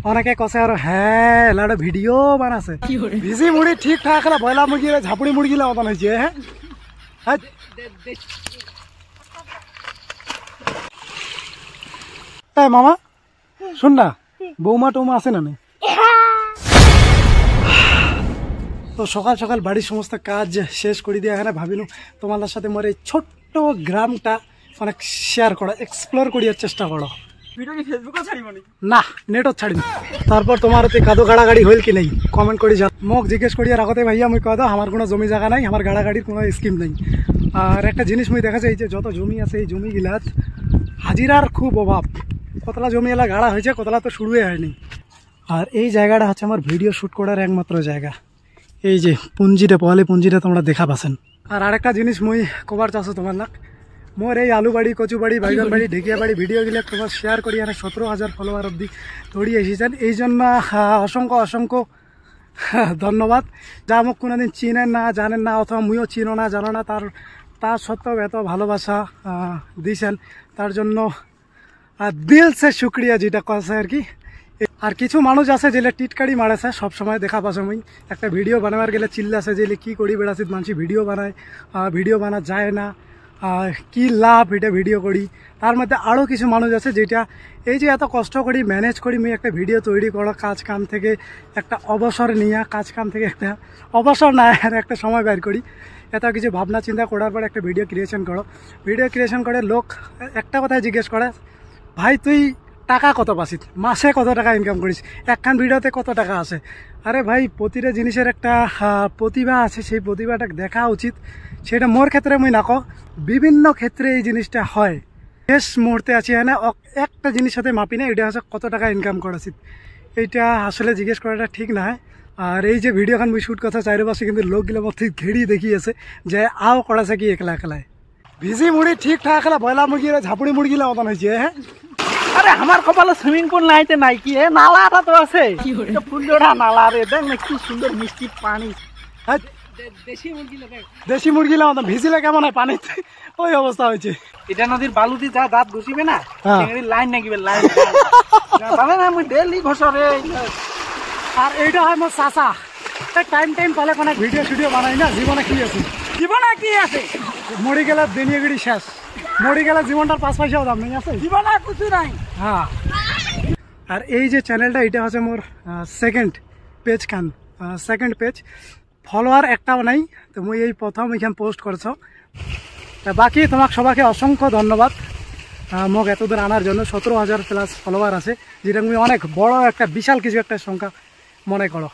অনেকে কষে আর হ্যাঁ লাড়ে ভিডিও বানাছে ভিজি মুড়ি ঠিকঠাক হলে বয়লা মুরগি ঝাপড়ি মুরগিলা মতন হয়েছে হ্যাঁ। এই মামা শুন না, বৌমা টৌমা আছে না? তো সকাল সকাল বাড়ির সমস্ত কাজ শেষ করে দিয়ে এখানে ভাবিলু তোমার সাথে মোর এই ছোট্ট গ্রামটা অনেক শেয়ার করা, এক্সপ্লোর করিয়ার চেষ্টা করো। না নেটও ছাড়ি না। তারপর তোমার কাদো গাড়াগাড়ি হইল কি নেই কমেন্ট করে যা, মোক জিজ্ঞেস করিয়া রাখতে ভাইয়া মুই কয় দাও আমার কোনো জমি জায়গা নাই, আমার গাড়াগাড়ির কোনো স্কিম নেই। আর একটা জিনিস মুই দেখা যায় যে যত জমি আছে এই জমিগুলাত হাজিরার খুব অভাব। কতলা জমি এলা গাড়া হয়েছে, কতলা তো শুরুই হয়নি। আর এই জায়গাটা হচ্ছে আমার ভিডিও শ্যুট করার একমাত্র জায়গা। এই যে পুঞ্জিটা পহালি পুঞ্জিটা তোমরা দেখা পাচ্ছেন। আর আরেকটা জিনিস মুই কবার চাচ্ছ তোমার লাগ, মোর এই আলু বাড়ি কচু বাড়ি বাইগন বাড়ি ঢেকিয়া বাড়ি ভিডিওগুলো তোমার শেয়ার করি এখানে 17,000 ফলোয়ার অব্দি দৌড়িয়ে এসেছেন। এই জন্য অসংখ্য অসংখ্য ধন্যবাদ। যা মোক কোনোদিন চিনেন না জানেন না অথবা মুইও চিনো না জানো না, তার সত্ত্বেও এত ভালোবাসা দিয়েছেন তার জন্য দিল সে শুক্রিয়া যেটা কছে আর কি। আর কিছু মানুষ আছে যেগুলো টিটকারি মারেছে সবসময় দেখা পাচ্ছ মুই একটা ভিডিও বানাবার গেলে চিল্লাছে যে কি করি বেড়াচ্ছি মানুষ ভিডিও বানায়, ভিডিও বানা যায় না, কি লাভ এটা ভিডিও করি। তার মধ্যে আরও কিছু মানুষ আছে যেটা এই যে এত কষ্ট করি ম্যানেজ করি মুই একটা ভিডিও তৈরি করা, কাজ কাম থেকে একটা অবসর নিয়ে কাজ কাম থেকে একটা অবসর না আর একটা সময় বের করি, এত কিছু ভাবনা চিন্তা করার পর একটা ভিডিও ক্রিয়েশন করো। ভিডিও ক্রিয়েশন করে লোক একটা কথাই জিজ্ঞেস করে, ভাই তুই টাকা কত পাচ্ছিস, মাসে কত টাকা ইনকাম করিস, একখান ভিডিওতে কত টাকা আসে? আরে ভাই প্রতিটা জিনিসের একটা প্রতিভা আছে, সেই প্রতিভাটা দেখা উচিত। সেটা মোর ক্ষেত্রে মুই নাকো, বিভিন্ন ক্ষেত্রে এই জিনিসটা হয়। শেষ মুহূর্তে আছি হ্যাঁ একটা জিনিস সাথে মাপি না, এটা হচ্ছে কত টাকা ইনকাম করাছিস, এইটা আসলে জিজ্ঞেস করাটা ঠিক না। আর এই যে ভিডিওখান মুই শ্যুট কথা চারিপাশে কিন্তু লোকগুলো মধ্যে ঘেড়ি দেখিয়েছে যে আও করাছে কি একলা একলায়। ভিজি মুড়ি ঠিকঠাক হলে বয়লা মুরগি ঝাপড়ি মুরগিলা মতন হয়েছে হ্যাঁ। আরে আমার কপালে সুইমিং পুল নাইতে নাই কি নালাটা তো আছে, ফুলজোড়া নালা রে, দেখ না কি সুন্দর মিষ্টি পানি। দেশি মুরগিলা মতন ভিজিলে কেমন হয় পানিতে, ওই অবস্থা হয়েছে। এটা নদীর বালুতে যা দাঁত ঘষিবে না লাইন নাকিবে লাইন জানে না মুই ডেলি ঘষরে। আর এইটা হয় মোর চাচা, টাইম টাইম পালে কোনো ভিডিও ভিডিও বানাই না। জীবনে কি আছে, জীবনে কি আছে, মরি গেলে দুনিয়াগিরি শেষ, মরি গেলে জীবনটার 5 পয়সাও দাম নেই আছে, জীবনে কিছু নাই। হ্যাঁ। আর এই যে চ্যানেলটা এটা হচ্ছে মোর সেকেন্ড পেজ খান, সেকেন্ড পেজ, ফলোয়ার একটাও নাই। তো মুই এই প্রথম এখানে পোস্ট করছ। বাকি তোমাকে সবাইকে অসংখ্য ধন্যবাদ মোক এতদূর আনার জন্য। 17,000 প্লাস ফলোয়ার আছে, যেটা মুই অনেক বড় একটা বিশাল কিছু একটা সংখ্যা মনে করো।